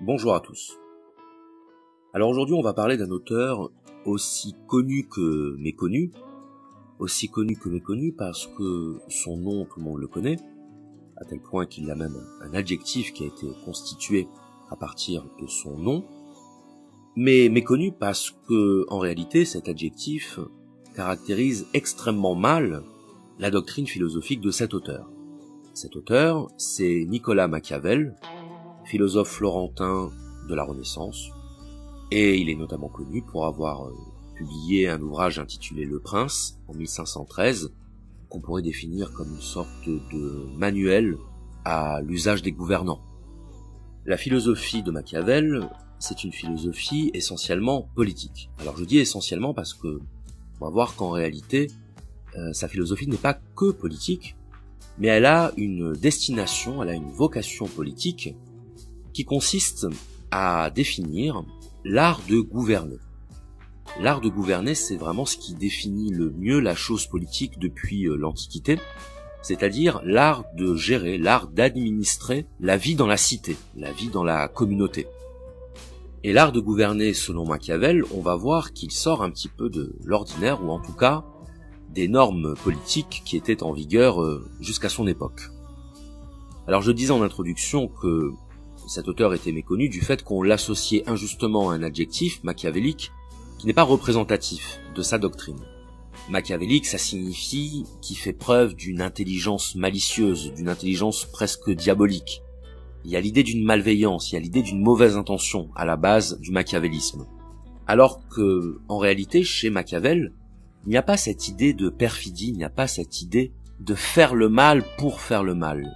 Bonjour à tous. Alors aujourd'hui on va parler d'un auteur aussi connu que méconnu, parce que son nom tout le monde le connaît, à tel point qu'il a même un adjectif qui a été constitué à partir de son nom, mais méconnu parce que en réalité cet adjectif caractérise extrêmement mal la doctrine philosophique de cet auteur. Cet auteur, c'est Nicolas Machiavel, philosophe florentin de la Renaissance, et il est notamment connu pour avoir publié un ouvrage intitulé Le Prince en 1513, qu'on pourrait définir comme une sorte de manuel à l'usage des gouvernants. La philosophie de Machiavel, c'est une philosophie essentiellement politique. Alors je dis essentiellement parce que on va voir qu'en réalité, sa philosophie n'est pas que politique, mais elle a une destination, elle a une vocation politique qui consiste à définir l'art de gouverner. L'art de gouverner, c'est vraiment ce qui définit le mieux la chose politique depuis l'Antiquité, c'est-à-dire l'art de gérer, l'art d'administrer la vie dans la cité, la vie dans la communauté. Et l'art de gouverner, selon Machiavel, on va voir qu'il sort un petit peu de l'ordinaire, ou en tout cas des normes politiques qui étaient en vigueur jusqu'à son époque. Alors je disais en introduction que cet auteur était méconnu du fait qu'on l'associait injustement à un adjectif machiavélique qui n'est pas représentatif de sa doctrine. Machiavélique, ça signifie qu'il fait preuve d'une intelligence malicieuse, d'une intelligence presque diabolique. Il y a l'idée d'une malveillance, il y a l'idée d'une mauvaise intention à la base du machiavélisme. Alors que, en réalité, chez Machiavel, il n'y a pas cette idée de perfidie, il n'y a pas cette idée de faire le mal pour faire le mal.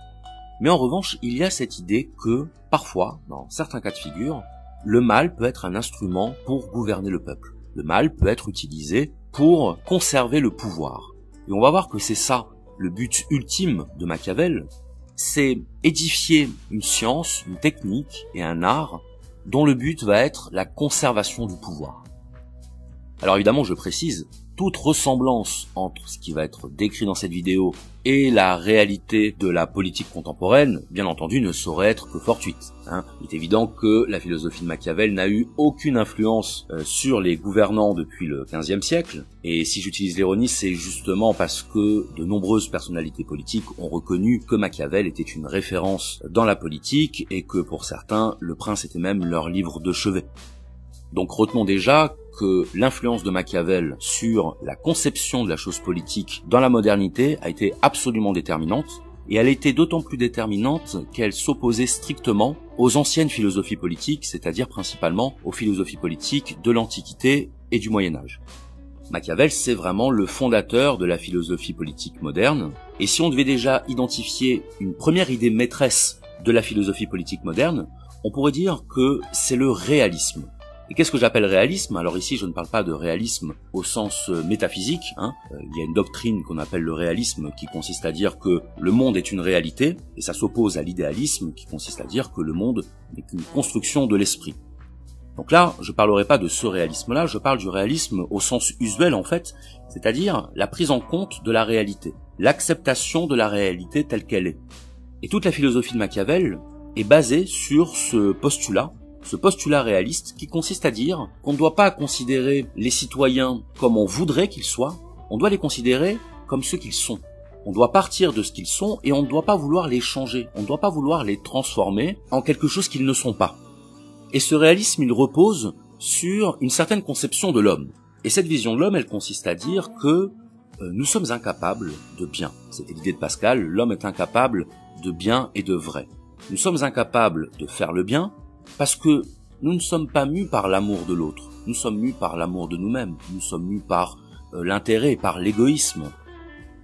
Mais en revanche, il y a cette idée que, parfois, dans certains cas de figure, le mal peut être un instrument pour gouverner le peuple. Le mal peut être utilisé pour conserver le pouvoir. Et on va voir que c'est ça, le but ultime de Machiavel, c'est édifier une science, une technique et un art dont le but va être la conservation du pouvoir. Alors évidemment, je précise, toute ressemblance entre ce qui va être décrit dans cette vidéo et la réalité de la politique contemporaine, bien entendu, ne saurait être que fortuite. Il est évident que la philosophie de Machiavel n'a eu aucune influence sur les gouvernants depuis le XVe siècle, et si j'utilise l'ironie, c'est justement parce que de nombreuses personnalités politiques ont reconnu que Machiavel était une référence dans la politique, et que pour certains, Le Prince était même leur livre de chevet. Donc retenons déjà que l'influence de Machiavel sur la conception de la chose politique dans la modernité a été absolument déterminante, et elle a été d'autant plus déterminante qu'elle s'opposait strictement aux anciennes philosophies politiques, c'est-à-dire principalement aux philosophies politiques de l'Antiquité et du Moyen-Âge. Machiavel, c'est vraiment le fondateur de la philosophie politique moderne, et si on devait déjà identifier une première idée maîtresse de la philosophie politique moderne, on pourrait dire que c'est le réalisme. Et qu'est-ce que j'appelle réalisme? Alors ici, je ne parle pas de réalisme au sens métaphysique. Il y a une doctrine qu'on appelle le réalisme qui consiste à dire que le monde est une réalité, et ça s'oppose à l'idéalisme qui consiste à dire que le monde n'est qu'une construction de l'esprit. Donc là, je parlerai pas de ce réalisme-là, je parle du réalisme au sens usuel en fait, c'est-à-dire la prise en compte de la réalité, l'acceptation de la réalité telle qu'elle est. Et toute la philosophie de Machiavel est basée sur ce postulat réaliste qui consiste à dire qu'on ne doit pas considérer les citoyens comme on voudrait qu'ils soient, on doit les considérer comme ce qu'ils sont. On doit partir de ce qu'ils sont et on ne doit pas vouloir les changer, on ne doit pas vouloir les transformer en quelque chose qu'ils ne sont pas. Et ce réalisme, il repose sur une certaine conception de l'homme. Et cette vision de l'homme, elle consiste à dire que nous sommes incapables de bien. C'était l'idée de Pascal, l'homme est incapable de bien et de vrai. Nous sommes incapables de faire le bien, parce que nous ne sommes pas mus par l'amour de l'autre, nous sommes mus par l'amour de nous-mêmes, nous sommes mus par l'intérêt, par l'égoïsme.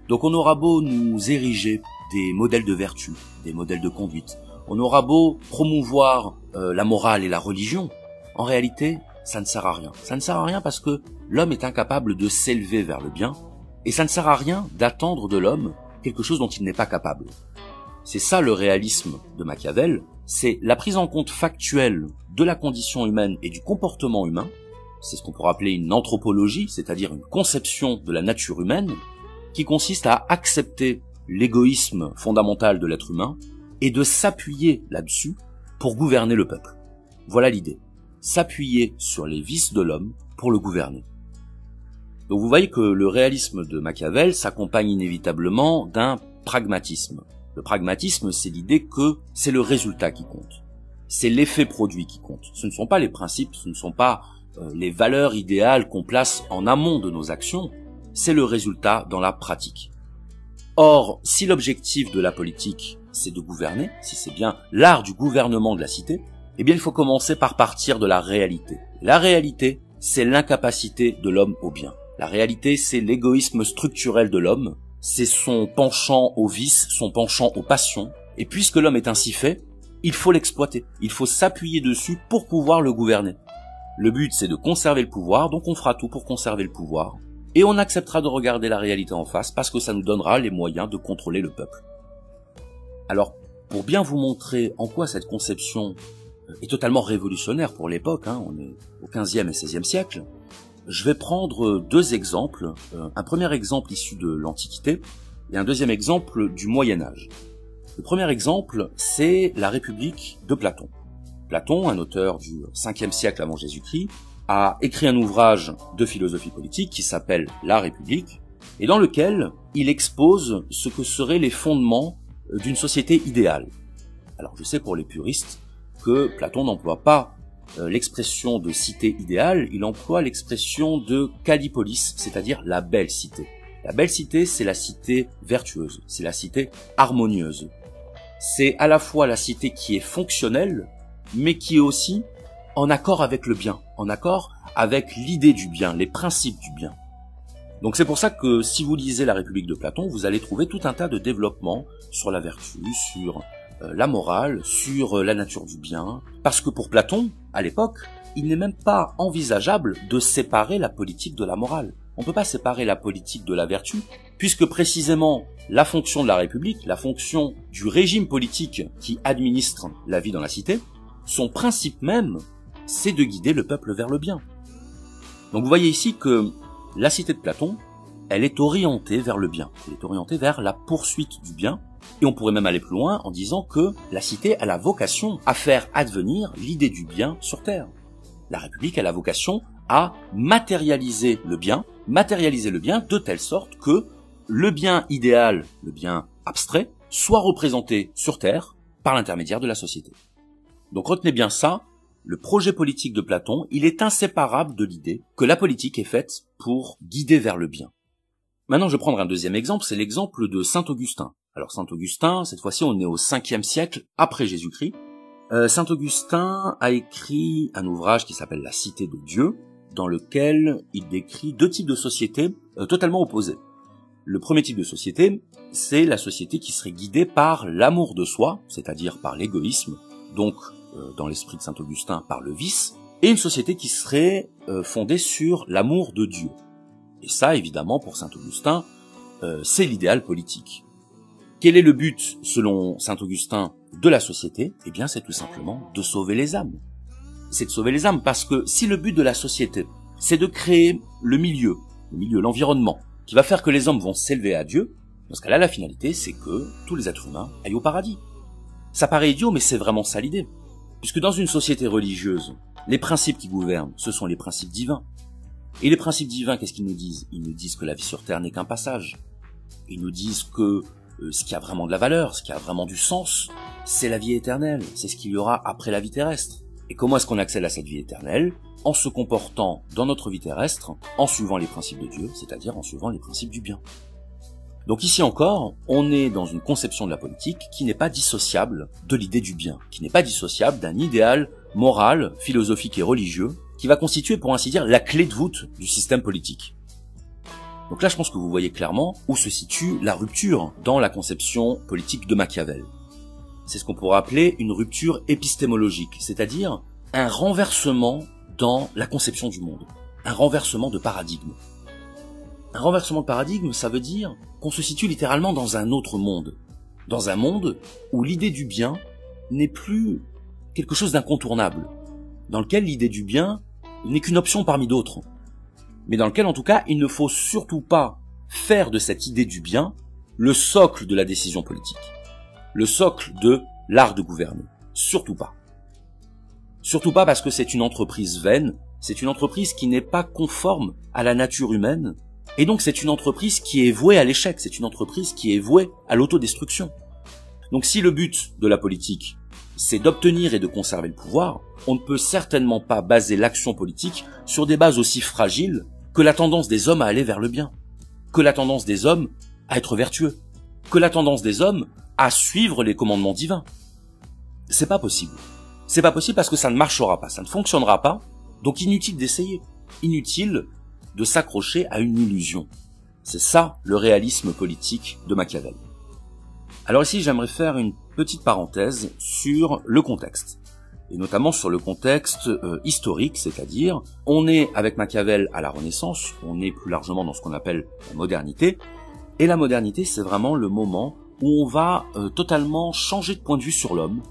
Donc on aura beau nous ériger des modèles de vertu, des modèles de conduite, on aura beau promouvoir la morale et la religion, en réalité, ça ne sert à rien. Ça ne sert à rien parce que l'homme est incapable de s'élever vers le bien, et ça ne sert à rien d'attendre de l'homme quelque chose dont il n'est pas capable. C'est ça le réalisme de Machiavel, c'est la prise en compte factuelle de la condition humaine et du comportement humain, c'est ce qu'on pourrait appeler une anthropologie, c'est-à-dire une conception de la nature humaine, qui consiste à accepter l'égoïsme fondamental de l'être humain et de s'appuyer là-dessus pour gouverner le peuple. Voilà l'idée. S'appuyer sur les vices de l'homme pour le gouverner. Donc vous voyez que le réalisme de Machiavel s'accompagne inévitablement d'un pragmatisme. Le pragmatisme, c'est l'idée que c'est le résultat qui compte. C'est l'effet produit qui compte. Ce ne sont pas les principes, ce ne sont pas les valeurs idéales qu'on place en amont de nos actions, c'est le résultat dans la pratique. Or, si l'objectif de la politique, c'est de gouverner, si c'est bien l'art du gouvernement de la cité, eh bien il faut commencer par partir de la réalité. La réalité, c'est l'incapacité de l'homme au bien. La réalité, c'est l'égoïsme structurel de l'homme, c'est son penchant au vice, son penchant aux passions, et puisque l'homme est ainsi fait, il faut l'exploiter, il faut s'appuyer dessus pour pouvoir le gouverner. Le but, c'est de conserver le pouvoir, donc on fera tout pour conserver le pouvoir, et on acceptera de regarder la réalité en face, parce que ça nous donnera les moyens de contrôler le peuple. Alors, pour bien vous montrer en quoi cette conception est totalement révolutionnaire pour l'époque, on est au XVe et XVIe siècle, je vais prendre deux exemples, un premier exemple issu de l'Antiquité et un deuxième exemple du Moyen-Âge. Le premier exemple, c'est la République de Platon. Platon, un auteur du 5e siècle avant Jésus-Christ, a écrit un ouvrage de philosophie politique qui s'appelle La République, et dans lequel il expose ce que seraient les fondements d'une société idéale. Alors je sais pour les puristes que Platon n'emploie pas l'expression de cité idéale, il emploie l'expression de Callipolis, c'est-à-dire la belle cité. La belle cité, c'est la cité vertueuse, c'est la cité harmonieuse. C'est à la fois la cité qui est fonctionnelle, mais qui est aussi en accord avec le bien, en accord avec l'idée du bien, les principes du bien. Donc c'est pour ça que si vous lisez la République de Platon, vous allez trouver tout un tas de développements sur la vertu, sur la morale, sur la nature du bien, parce que pour Platon, à l'époque, il n'est même pas envisageable de séparer la politique de la morale. On ne peut pas séparer la politique de la vertu, puisque précisément la fonction de la République, la fonction du régime politique qui administre la vie dans la cité, son principe même, c'est de guider le peuple vers le bien. Donc vous voyez ici que la cité de Platon, elle est orientée vers le bien, elle est orientée vers la poursuite du bien, et on pourrait même aller plus loin en disant que la cité a la vocation à faire advenir l'idée du bien sur terre. La République a la vocation à matérialiser le bien de telle sorte que le bien idéal, le bien abstrait, soit représenté sur terre par l'intermédiaire de la société. Donc retenez bien ça, le projet politique de Platon, il est inséparable de l'idée que la politique est faite pour guider vers le bien. Maintenant, je vais prendre un deuxième exemple, c'est l'exemple de Saint Augustin. Alors Saint Augustin, cette fois-ci on est au 5e siècle après Jésus-Christ. Saint Augustin a écrit un ouvrage qui s'appelle La Cité de Dieu, dans lequel il décrit deux types de sociétés totalement opposés. Le premier type de société, c'est la société qui serait guidée par l'amour de soi, c'est-à-dire par l'égoïsme, donc dans l'esprit de Saint Augustin par le vice, et une société qui serait fondée sur l'amour de Dieu. Et ça, évidemment, pour Saint Augustin, c'est l'idéal politique. Quel est le but, selon Saint Augustin, de la société? Eh bien, c'est tout simplement de sauver les âmes. C'est de sauver les âmes, parce que si le but de la société, c'est de créer le milieu, l'environnement, qui va faire que les hommes vont s'élever à Dieu, dans ce cas-là, la finalité, c'est que tous les êtres humains aillent au paradis. Ça paraît idiot, mais c'est vraiment ça l'idée. Puisque dans une société religieuse, les principes qui gouvernent, ce sont les principes divins. Et les principes divins, qu'est-ce qu'ils nous disent? Ils nous disent que la vie sur Terre n'est qu'un passage. Ils nous disent que ce qui a vraiment de la valeur, ce qui a vraiment du sens, c'est la vie éternelle, c'est ce qu'il y aura après la vie terrestre. Et comment est-ce qu'on accède à cette vie éternelle? En se comportant dans notre vie terrestre, en suivant les principes de Dieu, c'est-à-dire en suivant les principes du bien. Donc ici encore, on est dans une conception de la politique qui n'est pas dissociable de l'idée du bien, qui n'est pas dissociable d'un idéal moral, philosophique et religieux, qui va constituer, pour ainsi dire, la clé de voûte du système politique. Donc là, je pense que vous voyez clairement où se situe la rupture dans la conception politique de Machiavel. C'est ce qu'on pourrait appeler une rupture épistémologique, c'est-à-dire un renversement dans la conception du monde, un renversement de paradigme. Un renversement de paradigme, ça veut dire qu'on se situe littéralement dans un autre monde. Dans un monde où l'idée du bien n'est plus quelque chose d'incontournable. Dans lequel l'idée du bien n'est qu'une option parmi d'autres. Mais dans lequel, en tout cas, il ne faut surtout pas faire de cette idée du bien le socle de la décision politique. Le socle de l'art de gouverner. Surtout pas. Surtout pas parce que c'est une entreprise vaine, c'est une entreprise qui n'est pas conforme à la nature humaine, et donc c'est une entreprise qui est vouée à l'échec, c'est une entreprise qui est vouée à l'autodestruction. Donc si le but de la politique, c'est d'obtenir et de conserver le pouvoir, on ne peut certainement pas baser l'action politique sur des bases aussi fragiles que la tendance des hommes à aller vers le bien, que la tendance des hommes à être vertueux, que la tendance des hommes à suivre les commandements divins. C'est pas possible. C'est pas possible parce que ça ne marchera pas, ça ne fonctionnera pas, donc inutile d'essayer, inutile de s'accrocher à une illusion. C'est ça le réalisme politique de Machiavel. Alors ici, j'aimerais faire une petite parenthèse sur le contexte, et notamment sur le contexte historique, c'est-à-dire, on est avec Machiavel à la Renaissance, on est plus largement dans ce qu'on appelle la modernité, et la modernité, c'est vraiment le moment où on va totalement changer de point de vue sur l'homme,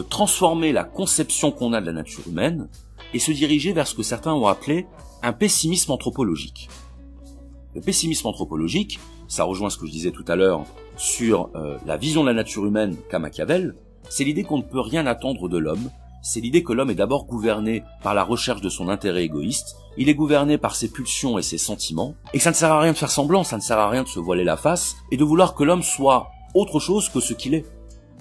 transformer la conception qu'on a de la nature humaine, et se diriger vers ce que certains ont appelé un pessimisme anthropologique. Le pessimisme anthropologique, ça rejoint ce que je disais tout à l'heure sur la vision de la nature humaine qu'a Machiavel, c'est l'idée qu'on ne peut rien attendre de l'homme, c'est l'idée que l'homme est d'abord gouverné par la recherche de son intérêt égoïste, il est gouverné par ses pulsions et ses sentiments, et que ça ne sert à rien de faire semblant, ça ne sert à rien de se voiler la face, et de vouloir que l'homme soit autre chose que ce qu'il est.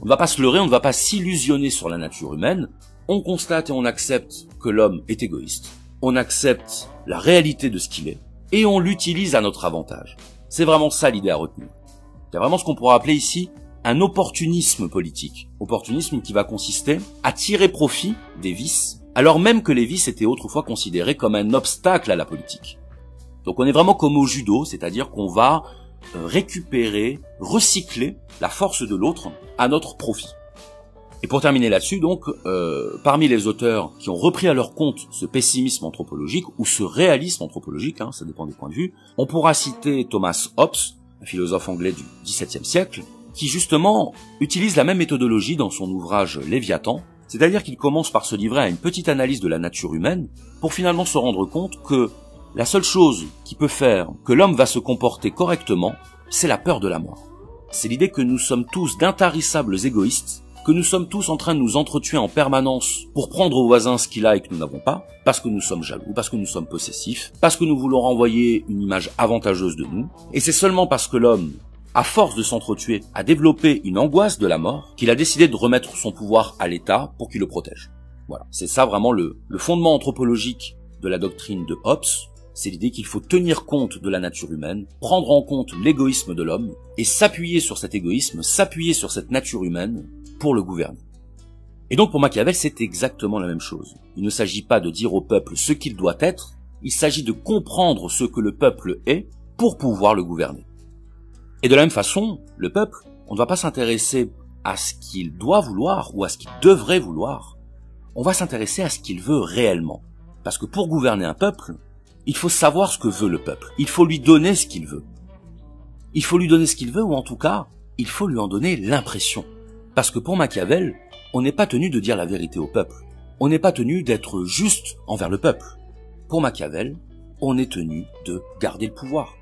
On ne va pas se leurrer, on ne va pas s'illusionner sur la nature humaine, on constate et on accepte que l'homme est égoïste, on accepte la réalité de ce qu'il est, et on l'utilise à notre avantage. C'est vraiment ça l'idée à retenir. C'est vraiment ce qu'on pourra appeler ici un opportunisme politique. Opportunisme qui va consister à tirer profit des vices, alors même que les vices étaient autrefois considérés comme un obstacle à la politique. Donc on est vraiment comme au judo, c'est-à-dire qu'on va récupérer, recycler la force de l'autre à notre profit. Et pour terminer là-dessus, donc, parmi les auteurs qui ont repris à leur compte ce pessimisme anthropologique, ou ce réalisme anthropologique, ça dépend des points de vue, on pourra citer Thomas Hobbes, un philosophe anglais du XVIIe siècle, qui justement utilise la même méthodologie dans son ouvrage Léviathan, c'est-à-dire qu'il commence par se livrer à une petite analyse de la nature humaine, pour finalement se rendre compte que la seule chose qui peut faire que l'homme va se comporter correctement, c'est la peur de la mort. C'est l'idée que nous sommes tous d'intarissables égoïstes, que nous sommes tous en train de nous entretuer en permanence pour prendre au voisin ce qu'il a et que nous n'avons pas, parce que nous sommes jaloux, parce que nous sommes possessifs, parce que nous voulons renvoyer une image avantageuse de nous, et c'est seulement parce que l'homme, à force de s'entretuer, a développé une angoisse de la mort, qu'il a décidé de remettre son pouvoir à l'État pour qu'il le protège. Voilà, c'est ça vraiment le fondement anthropologique de la doctrine de Hobbes, c'est l'idée qu'il faut tenir compte de la nature humaine, prendre en compte l'égoïsme de l'homme, et s'appuyer sur cet égoïsme, s'appuyer sur cette nature humaine, pour le gouverner. Et donc pour Machiavel, c'est exactement la même chose. Il ne s'agit pas de dire au peuple ce qu'il doit être, il s'agit de comprendre ce que le peuple est pour pouvoir le gouverner. Et de la même façon, le peuple, on ne va pas s'intéresser à ce qu'il doit vouloir ou à ce qu'il devrait vouloir, on va s'intéresser à ce qu'il veut réellement. Parce que pour gouverner un peuple, il faut savoir ce que veut le peuple, il faut lui donner ce qu'il veut. Il faut lui donner ce qu'il veut, ou en tout cas, il faut lui en donner l'impression. Parce que pour Machiavel, on n'est pas tenu de dire la vérité au peuple. On n'est pas tenu d'être juste envers le peuple. Pour Machiavel, on est tenu de garder le pouvoir.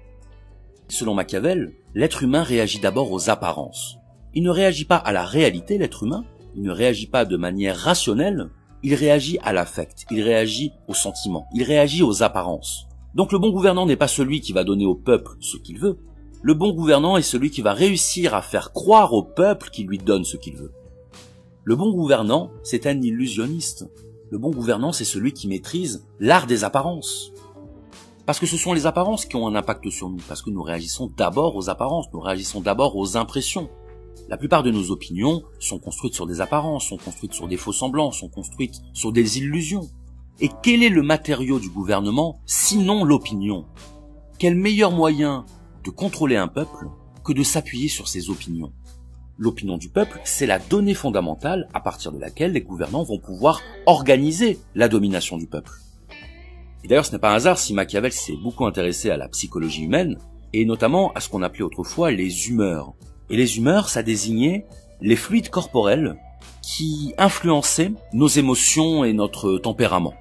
Selon Machiavel, l'être humain réagit d'abord aux apparences. Il ne réagit pas à la réalité, l'être humain. Il ne réagit pas de manière rationnelle. Il réagit à l'affect. Il réagit aux sentiments. Il réagit aux apparences. Donc le bon gouvernant n'est pas celui qui va donner au peuple ce qu'il veut. Le bon gouvernant est celui qui va réussir à faire croire au peuple qu'il lui donne ce qu'il veut. Le bon gouvernant, c'est un illusionniste. Le bon gouvernant, c'est celui qui maîtrise l'art des apparences. Parce que ce sont les apparences qui ont un impact sur nous, parce que nous réagissons d'abord aux apparences, nous réagissons d'abord aux impressions. La plupart de nos opinions sont construites sur des apparences, sont construites sur des faux semblants, sont construites sur des illusions. Et quel est le matériau du gouvernement, sinon l'opinion? Quel meilleur moyen de contrôler un peuple que de s'appuyer sur ses opinions? L'opinion du peuple, c'est la donnée fondamentale à partir de laquelle les gouvernants vont pouvoir organiser la domination du peuple. Et d'ailleurs, ce n'est pas un hasard si Machiavel s'est beaucoup intéressé à la psychologie humaine, et notamment à ce qu'on appelait autrefois les humeurs. Et les humeurs, ça désignait les fluides corporels qui influençaient nos émotions et notre tempérament.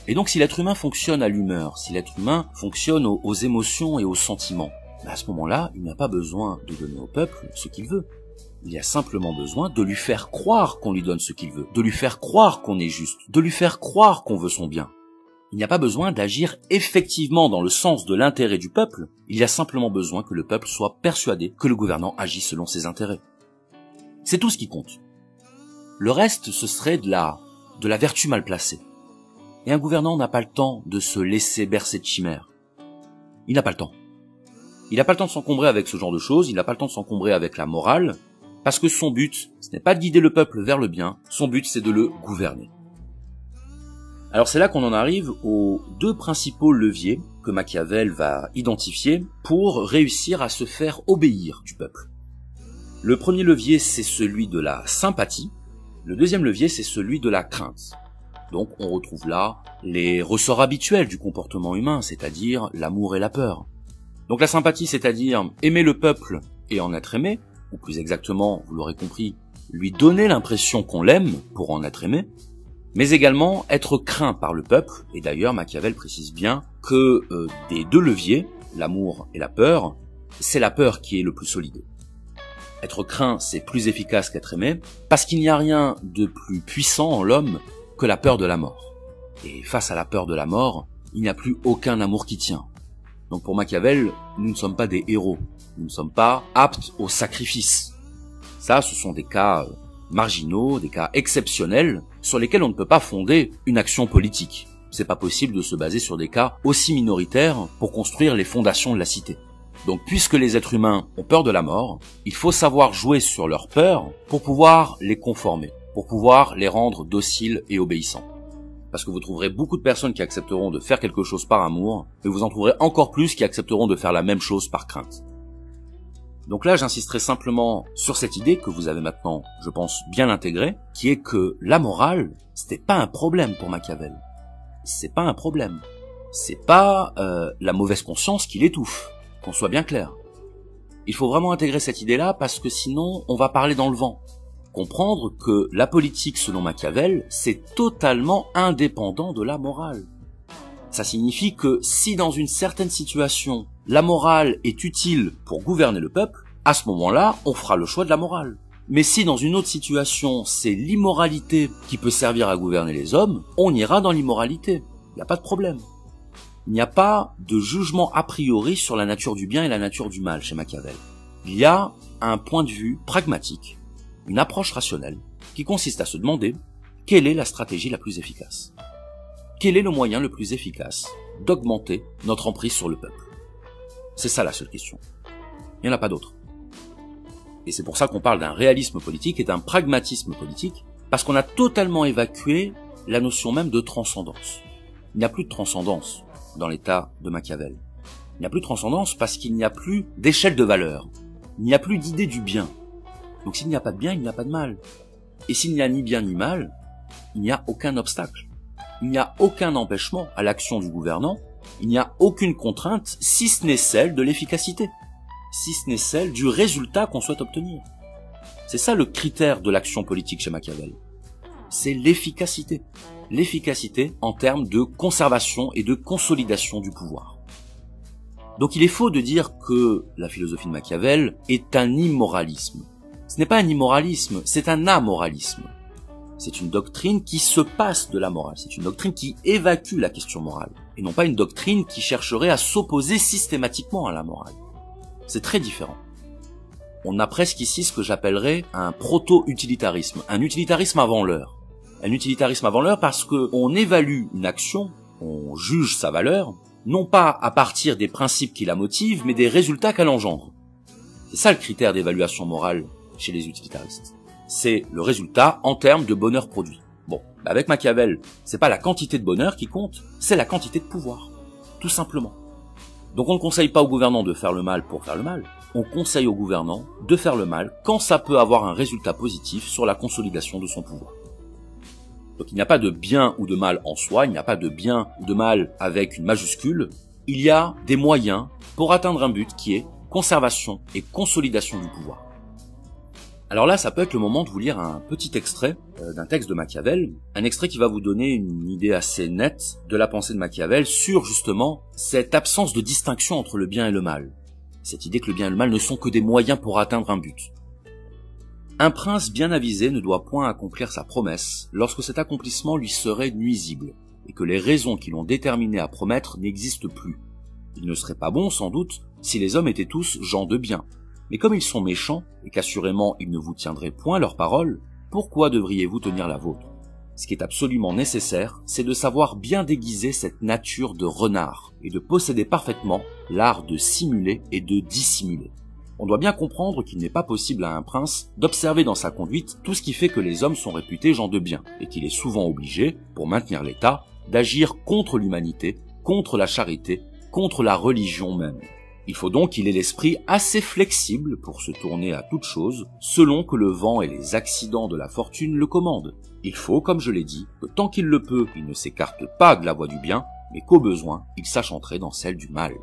Et donc si l'être humain fonctionne à l'humeur, si l'être humain fonctionne aux émotions et aux sentiments, à ce moment-là, il n'a pas besoin de donner au peuple ce qu'il veut. Il y a simplement besoin de lui faire croire qu'on lui donne ce qu'il veut, de lui faire croire qu'on est juste, de lui faire croire qu'on veut son bien. Il n'y a pas besoin d'agir effectivement dans le sens de l'intérêt du peuple, il y a simplement besoin que le peuple soit persuadé que le gouvernant agit selon ses intérêts. C'est tout ce qui compte. Le reste, ce serait de la vertu mal placée. Et un gouvernant n'a pas le temps de se laisser bercer de chimères. Il n'a pas le temps. Il n'a pas le temps de s'encombrer avec ce genre de choses, il n'a pas le temps de s'encombrer avec la morale, parce que son but, ce n'est pas de guider le peuple vers le bien, son but c'est de le gouverner. Alors c'est là qu'on en arrive aux deux principaux leviers que Machiavel va identifier pour réussir à se faire obéir du peuple. Le premier levier c'est celui de la sympathie, le deuxième levier c'est celui de la crainte. Donc on retrouve là les ressorts habituels du comportement humain, c'est-à-dire l'amour et la peur. Donc la sympathie, c'est-à-dire aimer le peuple et en être aimé, ou plus exactement, vous l'aurez compris, lui donner l'impression qu'on l'aime pour en être aimé, mais également être craint par le peuple, et d'ailleurs Machiavel précise bien que des deux leviers, l'amour et la peur, c'est la peur qui est le plus solide. Être craint, c'est plus efficace qu'être aimé, parce qu'il n'y a rien de plus puissant en l'homme que la peur de la mort. Et face à la peur de la mort, il n'y a plus aucun amour qui tient. Donc pour Machiavel, nous ne sommes pas des héros, nous ne sommes pas aptes au sacrifice. Ça, ce sont des cas marginaux, des cas exceptionnels, sur lesquels on ne peut pas fonder une action politique. C'est pas possible de se baser sur des cas aussi minoritaires pour construire les fondations de la cité. Donc puisque les êtres humains ont peur de la mort, il faut savoir jouer sur leur peur pour pouvoir les conformer, pour pouvoir les rendre dociles et obéissants. Parce que vous trouverez beaucoup de personnes qui accepteront de faire quelque chose par amour, et vous en trouverez encore plus qui accepteront de faire la même chose par crainte. Donc là, j'insisterai simplement sur cette idée que vous avez maintenant, je pense, bien intégrée, qui est que la morale, c'était pas un problème pour Machiavel. C'est pas un problème. C'est pas la mauvaise conscience qui l'étouffe, qu'on soit bien clair. Il faut vraiment intégrer cette idée-là parce que sinon, on va parler dans le vent. Comprendre que la politique, selon Machiavel, c'est totalement indépendant de la morale. Ça signifie que si dans une certaine situation, la morale est utile pour gouverner le peuple, à ce moment-là, on fera le choix de la morale. Mais si dans une autre situation, c'est l'immoralité qui peut servir à gouverner les hommes, on ira dans l'immoralité. Il n'y a pas de problème. Il n'y a pas de jugement a priori sur la nature du bien et la nature du mal chez Machiavel. Il y a un point de vue pragmatique, une approche rationnelle, qui consiste à se demander quelle est la stratégie la plus efficace. Quel est le moyen le plus efficace d'augmenter notre emprise sur le peuple? C'est ça la seule question. Il n'y en a pas d'autre. Et c'est pour ça qu'on parle d'un réalisme politique et d'un pragmatisme politique, parce qu'on a totalement évacué la notion même de transcendance. Il n'y a plus de transcendance dans l'état de Machiavel. Il n'y a plus de transcendance parce qu'il n'y a plus d'échelle de valeur. Il n'y a plus d'idée du bien. Donc s'il n'y a pas de bien, il n'y a pas de mal. Et s'il n'y a ni bien ni mal, il n'y a aucun obstacle. Il n'y a aucun empêchement à l'action du gouvernant, il n'y a aucune contrainte, si ce n'est celle de l'efficacité, si ce n'est celle du résultat qu'on souhaite obtenir. C'est ça le critère de l'action politique chez Machiavel. C'est l'efficacité. L'efficacité en termes de conservation et de consolidation du pouvoir. Donc il est faux de dire que la philosophie de Machiavel est un immoralisme. Ce n'est pas un immoralisme, c'est un amoralisme. C'est une doctrine qui se passe de la morale, c'est une doctrine qui évacue la question morale, et non pas une doctrine qui chercherait à s'opposer systématiquement à la morale. C'est très différent. On a presque ici ce que j'appellerais un proto-utilitarisme, un utilitarisme avant l'heure. Un utilitarisme avant l'heure parce qu'on évalue une action, on juge sa valeur, non pas à partir des principes qui la motivent, mais des résultats qu'elle engendre. C'est ça le critère d'évaluation morale chez les utilitaristes. C'est le résultat en termes de bonheur produit. Bon, avec Machiavel, c'est pas la quantité de bonheur qui compte, c'est la quantité de pouvoir. Tout simplement. Donc on ne conseille pas au gouvernant de faire le mal pour faire le mal. On conseille au gouvernant de faire le mal quand ça peut avoir un résultat positif sur la consolidation de son pouvoir. Donc il n'y a pas de bien ou de mal en soi, il n'y a pas de bien ou de mal avec une majuscule. Il y a des moyens pour atteindre un but qui est conservation et consolidation du pouvoir. Alors là, ça peut être le moment de vous lire un petit extrait d'un texte de Machiavel, un extrait qui va vous donner une idée assez nette de la pensée de Machiavel sur justement cette absence de distinction entre le bien et le mal. Cette idée que le bien et le mal ne sont que des moyens pour atteindre un but. Un prince bien avisé ne doit point accomplir sa promesse lorsque cet accomplissement lui serait nuisible, et que les raisons qui l'ont déterminé à promettre n'existent plus. Il ne serait pas bon, sans doute, si les hommes étaient tous gens de bien. Mais comme ils sont méchants, et qu'assurément ils ne vous tiendraient point leur parole, pourquoi devriez-vous tenir la vôtre? Ce qui est absolument nécessaire, c'est de savoir bien déguiser cette nature de renard, et de posséder parfaitement l'art de simuler et de dissimuler. On doit bien comprendre qu'il n'est pas possible à un prince d'observer dans sa conduite tout ce qui fait que les hommes sont réputés gens de bien, et qu'il est souvent obligé, pour maintenir l'État, d'agir contre l'humanité, contre la charité, contre la religion même. Il faut donc qu'il ait l'esprit assez flexible pour se tourner à toute chose, selon que le vent et les accidents de la fortune le commandent. Il faut, comme je l'ai dit, que tant qu'il le peut, il ne s'écarte pas de la voie du bien, mais qu'au besoin, il sache entrer dans celle du mal.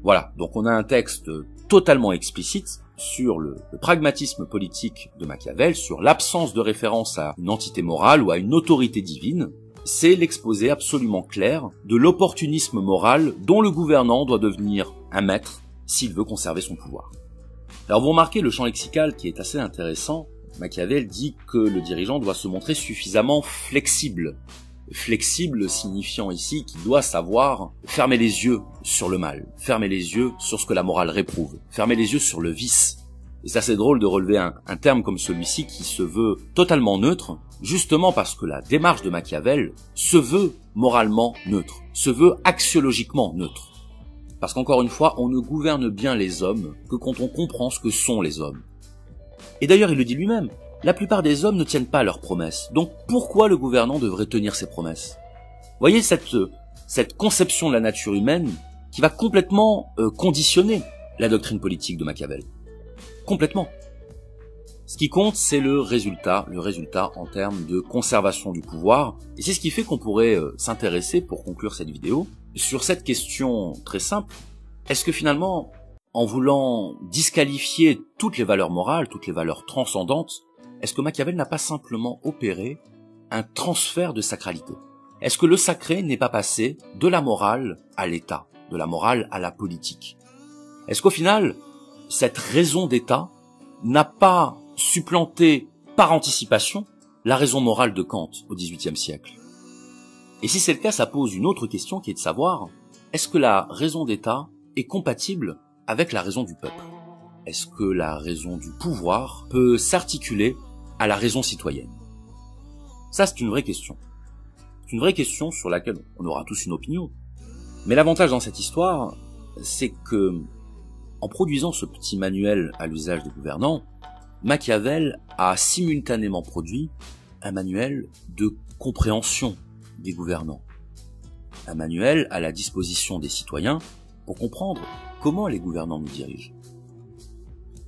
Voilà, donc on a un texte totalement explicite sur le pragmatisme politique de Machiavel, sur l'absence de référence à une entité morale ou à une autorité divine. C'est l'exposé absolument clair de l'opportunisme moral dont le gouvernant doit devenir un maître s'il veut conserver son pouvoir. Alors vous remarquez le champ lexical qui est assez intéressant. Machiavel dit que le dirigeant doit se montrer suffisamment flexible. Flexible signifiant ici qu'il doit savoir fermer les yeux sur le mal, fermer les yeux sur ce que la morale réprouve, fermer les yeux sur le vice. Et c'est assez drôle de relever un terme comme celui-ci qui se veut totalement neutre, justement parce que la démarche de Machiavel se veut moralement neutre, se veut axiologiquement neutre. Parce qu'encore une fois, on ne gouverne bien les hommes que quand on comprend ce que sont les hommes. Et d'ailleurs, il le dit lui-même, la plupart des hommes ne tiennent pas leurs promesses. Donc pourquoi le gouvernant devrait tenir ses promesses? Voyez cette conception de la nature humaine qui va complètement conditionner la doctrine politique de Machiavel. Complètement. Ce qui compte, c'est le résultat en termes de conservation du pouvoir. Et c'est ce qui fait qu'on pourrait s'intéresser, pour conclure cette vidéo, sur cette question très simple. Est-ce que finalement, en voulant disqualifier toutes les valeurs morales, toutes les valeurs transcendantes, est-ce que Machiavel n'a pas simplement opéré un transfert de sacralité? Est-ce que le sacré n'est pas passé de la morale à l'État, de la morale à la politique? Est-ce qu'au final, cette raison d'État n'a pas supplanté par anticipation la raison morale de Kant au XVIIIe siècle? Et si c'est le cas, ça pose une autre question qui est de savoir, est-ce que la raison d'État est compatible avec la raison du peuple? Est-ce que la raison du pouvoir peut s'articuler à la raison citoyenne? Ça, c'est une vraie question. C'est une vraie question sur laquelle on aura tous une opinion. Mais l'avantage dans cette histoire, c'est que, en produisant ce petit manuel à l'usage des gouvernants, Machiavel a simultanément produit un manuel de compréhension des gouvernants. Un manuel à la disposition des citoyens pour comprendre comment les gouvernants nous dirigent.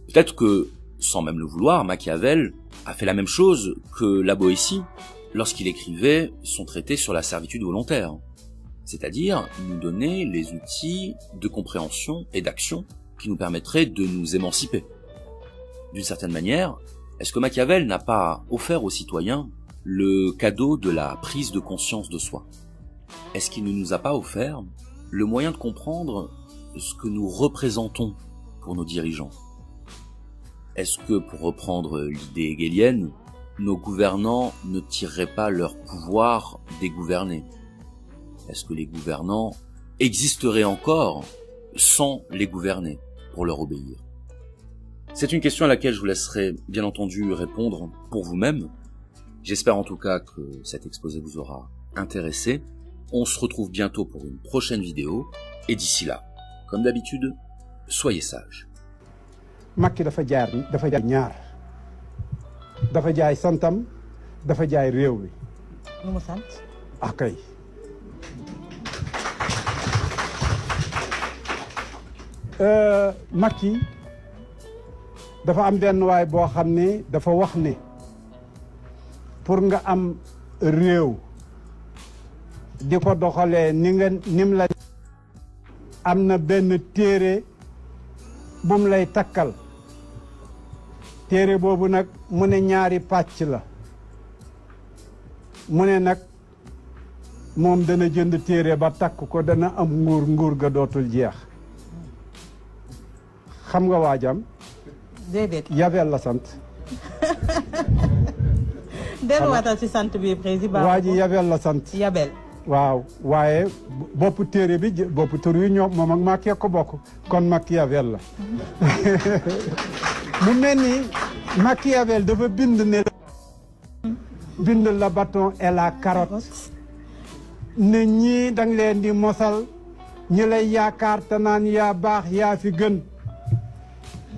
Peut-être que, sans même le vouloir, Machiavel a fait la même chose que la Boétie lorsqu'il écrivait son traité sur la servitude volontaire. C'est-à-dire nous donner les outils de compréhension et d'action qui nous permettraient de nous émanciper. D'une certaine manière, est-ce que Machiavel n'a pas offert aux citoyens le cadeau de la prise de conscience de soi? Est-ce qu'il ne nous a pas offert le moyen de comprendre ce que nous représentons pour nos dirigeants? Est-ce que, pour reprendre l'idée hegelienne, nos gouvernants ne tireraient pas leur pouvoir des gouvernés? Est-ce que les gouvernants existeraient encore sans les gouverner pour leur obéir? C'est une question à laquelle je vous laisserai bien entendu répondre pour vous-même. J'espère en tout cas que cet exposé vous aura intéressé. On se retrouve bientôt pour une prochaine vidéo, et d'ici là, comme d'habitude, soyez sages. Macky dafa jaay ñaar dafa jaay santam dafa jaay réew mi. lu mu sant. akay Macky dafa am benn waay boo xam ne dafa wax ne pour nga am réew di ko doxalee nim la am na benn téere bum lay takkal téere boobu nag mu ne ñaari pàcc la mu ne nag moom dana jënd téere ba takk ko dana am nguur ga dootul jeex xam nga waajam déedéet Yabel la sant delluwaatal ci sant bi président. waa ji Yabel la sant. Yabel. waaw waaye boppu téere bi boppu tur yi ñoom moom ak Macky ko bokk kon Machiavel la mu mel ni Machiavel dafa bind ne bind la bâton et la carotte ne ñii dang leen di mosal ñi lay yaakaar te naan yaa baax yaa fi gën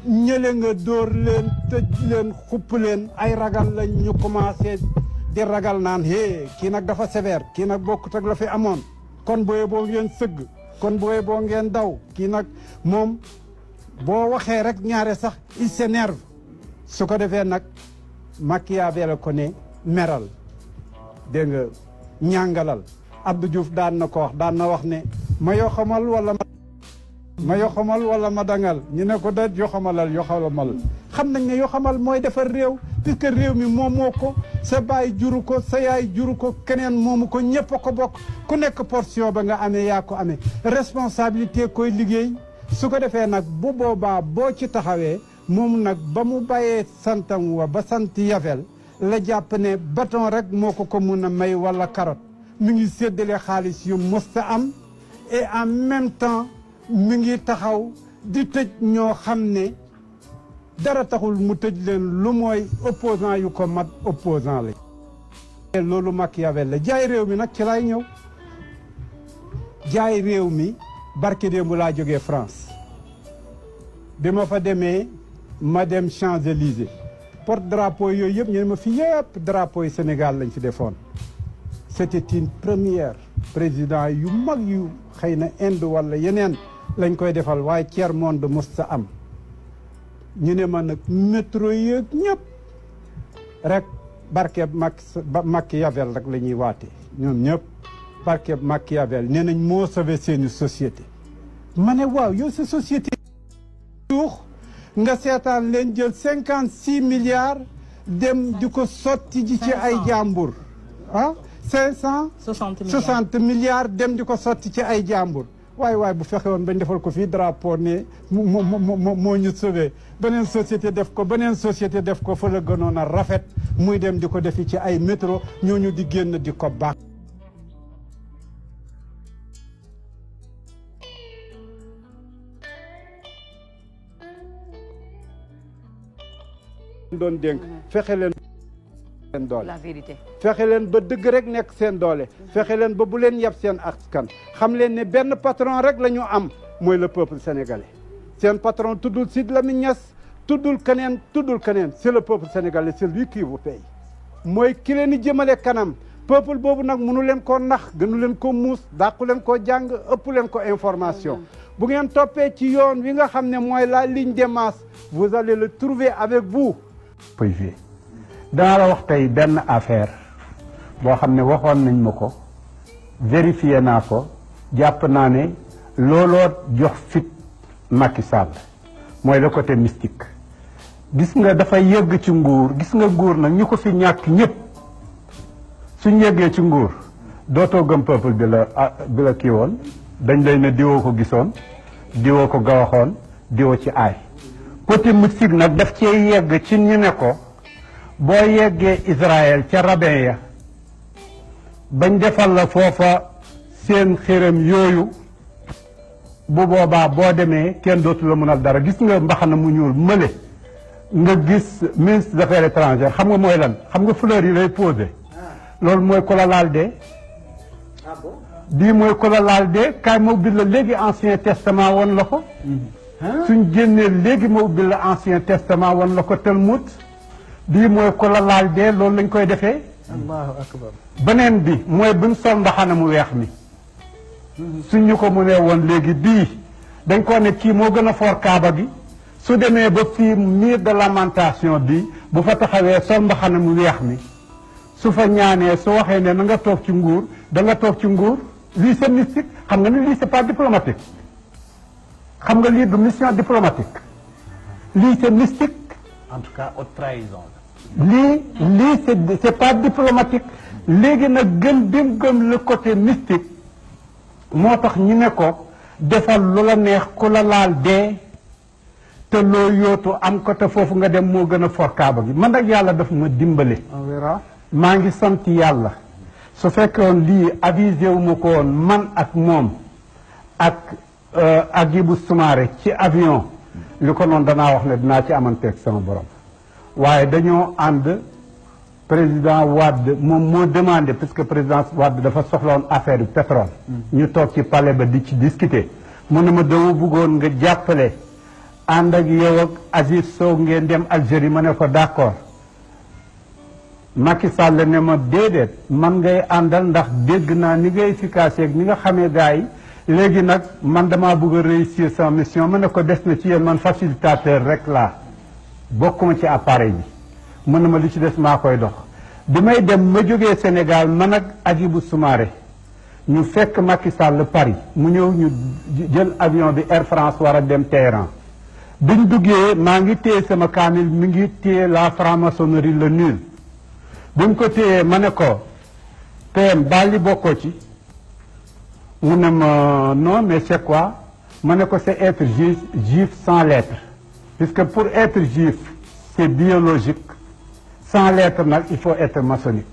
ñële nga dóor leen tëj leen xupp leen ay ragal lañ ñu commencé di ragal naan hé kii nag dafa sévère kii nag bokkut ak la fi amoon kon booyee boo ngeen sëgg kon booyee boo ngeen daw kii nag moom boo waxee rek ñaare sax il s'énerve su ko defee nag Machiavel ko ne meral dégg nga ñàngalal Abdou Diouf daan na ko wax daan na wax ne ma yoxamal wala ma yoxamal wala ma dangal ñu ne ko da yoxamalal yoxamal xam nañ ne yoxamal mooy defar réew puisque réew mi moom moo ko sa baay juru ko sa yaay juru ko keneen moomu ko ñëpp a ko bokk ku nekk portion ba nga amee yaa ko amee responsabilité koy liggéey su ko defee nag bu boobaa boo ci taxawee moom nag ba mu bàyyee santam wa ba sant Yabel la jàpp ne bâton rek moo ko mun a may wala carotte mi ngi séddale xaalis yu mësta am et en même temps mi ngi taxaw di tëj ñoo xam ne dara taxul mu tëj leen lu mooy opposant yu ko mat opposant la loolu Machiavel la jaay réew mi nag ci lay ñëw jaay réew mi barke démb laa jógee France bi ma fa demee ma dem Champs-Élysées porte drapeau yooyu yëpp ñu ne ma fi yëpp drapeau yi Sénégal lañ fi defoon c'était une première président yu mag yu xëy na Inde wala yeneen lañ koy defal waaye tiers monde musta am ñu ne ma nag métro yeeg ñëpp rek barkeeb Machiavel rek la ñuy waatee ñoom ñëpp barkeeb Machiavel nee nañ moo sauvé seeni société ma ne waaw yow sa société suux nga seetaan leen jël 56 milliards dem di ko sotti ji ci ay jàmbur ah 560 milliards dem di ko sotti ci ay jàmbur waay bu fexe woon bañ defal ko fii drapeau ne moo ñu sauvé beneen société def ko fa la gënoon a rafet muy dem di ko defi ci ay métro ñooñu di génn di ko baax doon dénk fexe leen seen doole la vérité fexe leen ba dëgg rek nekk seen doole fexe leen ba bu leen yab seen askan xam leen ne benn patron rek la ñu am mooy le peuple sénégalais seen patron tuddul Sidy Lamine Niass tuddul keneen c'est le peuple sénégalais c'est lui qui vous paye mooy ki leen di jëmale kanam peuple boobu nag mënu leen koo nax gënu leen ko muus dàqu leen koo jàng ëpp leen ko information bu ngeen toppee ci yoon wi nga xam ne mooy la ligne des masses vous allez le trouver avec vous PV danaa la wax tey benn affaire boo xam ne waxoon nañ ma ko vérifié naa ko jàpp naa ne looloo jox fit Macky Sall mooy le côté mystique gis nga dafa yëgg ci nguur gis nga nguur nag ñu ko fi ñàkk ñëpp suñ yëggee ci nguur dootoo gëm peuple bi la kii woon dañ lay ne diwoo ko gisoon diwoo ko gawaxoon diwoo ci aay côté mystique nag daf cee yegg ci ñu ne ko boo yeggee Israël ca rabbin ya bañ defal la foofa seen xërëm yooyu bu boobaa boo demee kenn dootu la mënal dara gis nga mbaxana mu ñuul mële nga gis ministre des affaires étrangères xam nga mooy lan xam nga fleur yi lay posé loolu mooy ko la laal dee bii mooy ko la laal dee kaay ma ubbil la léegi ancien testament woon la ko suñ génnee léegi ma ubbil la ancien testament woon la ko Talmud bii mooy ko la laal dee loolu lañ koy defee allahu akbar beneen bi mooy buñ sol mbaxana mu weex mi suñ ñu ko mënee woon léegi bii dañ ko ne kii moo gën a foor kaaba gi su demee ba fii mur de lamentation bi bu fa taxawee sol mbaxana mu weex mi su fa ñaanee su waxee ne na nga toog ci nguur da nga toog ci nguur lii c'est mystique xam nga ni lii c'est pas diplomatique xam nga lii du mission diplomatique lii c'est mystique en tout cas haute trahison lii c'est pas diplomatique léegi nag gëm le côté mystique moo tax ñu ne ko defal lu la neex ku la laal dee te loo yootu am ko te foofu nga dem moo gën a for kaaba gi man nag yàlla daf ma dimbale on verra maa ngi sant yàlla su fekkoon lii avisé wu ma ko woon man ak moom ak Hadjibou Soumaré ci avion li ko noonu danaa wax ne dinaa ci amanteeg sama borom waaye dañoo ànd président Wade moom moo demandé puisque président Wade dafa soxlawoon affaire yu pétrole ñu toog ci palais ba di ci discuter mu ne ma dama bëggoon nga jàppale ànd ak yow ak Aziz Sow ngeen dem Algérie ma ne ko d'accord Macky Sall ne ma déedéet man ngay àndal ndax dégg naa ni nga efficace ak ni nga xamee gars yi léegi nag man damaa bëgg a réussir sa mission ma ne ko des na ci yéen man facilitateur rek laa bokkuma ci appareil bi mu ne ma li ci des maa koy dox bi may dem ma jógee Sénégal man ak Hadjibou Soumaré ñu fekk Macky Sall Paris mu ñëw ñu jël avion bi Air France war a dem Téhéran biñ duggee maa ngi téye sama kaamil mi ngi téye la franc-maçonnerie le nul buñ ko téyee ma ne ko PM daal li bokkoo ci mu ne ma non mais c'est quoi ma ne ko c'est être juif sans lettre puisque pour être juif c'est biologique sans lettre nag il faut être maçonnique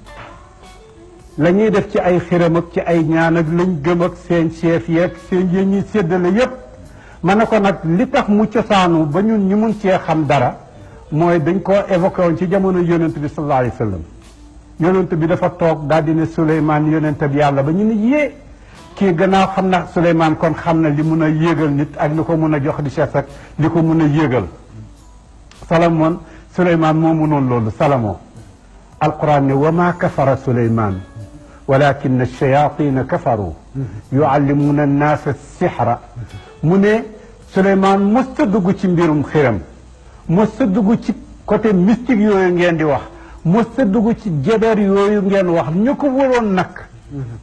la ñuy def ci ay xiram ak ci ay ñaan ak lañ gëm ak seen chef yeeg seen yéen ñuy séddale yépp ma ne ko nag li tax mu cosaanu ba ñun ñu mun cee xam dara mooy dañ ko évoqué woon ci jamono yonent bi sallallahu alayhi wa sallam yonent bi dafa toog daal di ne Souleymane yonent bi yàlla ba ñu ne yée kii gannaaw xam na Souleymane kon xam na li mun a yéegal nit ak li ko mun a jox di chef ak li ko mun a yéegal Salomon Souleymane moo munoon loolu Salomon alquran ne wa ma kafara Souleymane walakin ash-shayatina kafaru yuallimuna an-nasa as-sihra mu ne Souleymane mos a dugg ci mbirum xiram mos a dugg ci côté mystique yooyu ngeen di wax mos a dugg ci jeber yooyu ngeen wax ñu ko waroon nag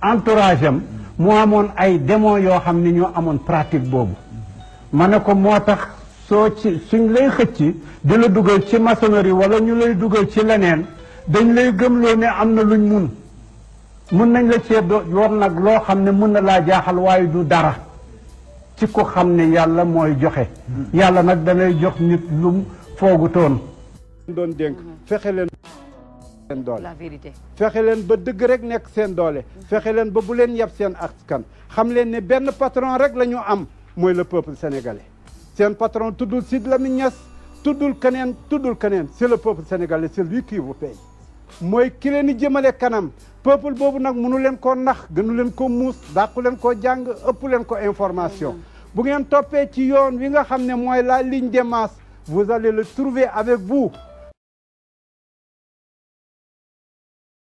entourage am mu amoon ay démons yoo xam ne ñoo amoon pratique boobu ma ne ko moo tax soo ci suñ lay xëcc di la dugal ci maçonnerie wala ñu lay dugal ci leneen dañ lay gëmloo ne am na luñ mun nañ la cee war nag loo xam ne mun na laa jaaxal waaye du dara ci ko xam ne yàlla mooy joxe yàlla nag danay jox nit lum foogutoon doon dénk fexe leen seen doole la vérité fexe leen ba dëgg rek nekk seen doole fexe leen ba bu leen yab seen askan xam leen ne benn patron rek la ñu am mooy le peuple sénégalais seen patron tuddul Sidy Lamine Niass tuddul keneen c'est le peuple sénégalais c'est lui qui vous paye mooy ki leen di jëmale kanam peuple boobu nag mënu leen koo nax gënu leen ko muus dàqu leen koo jàng ëpp leen ko information bu ngeen toppee ci yoon wi nga xam ne mooy la ligne des masses vous allez le trouver avec vous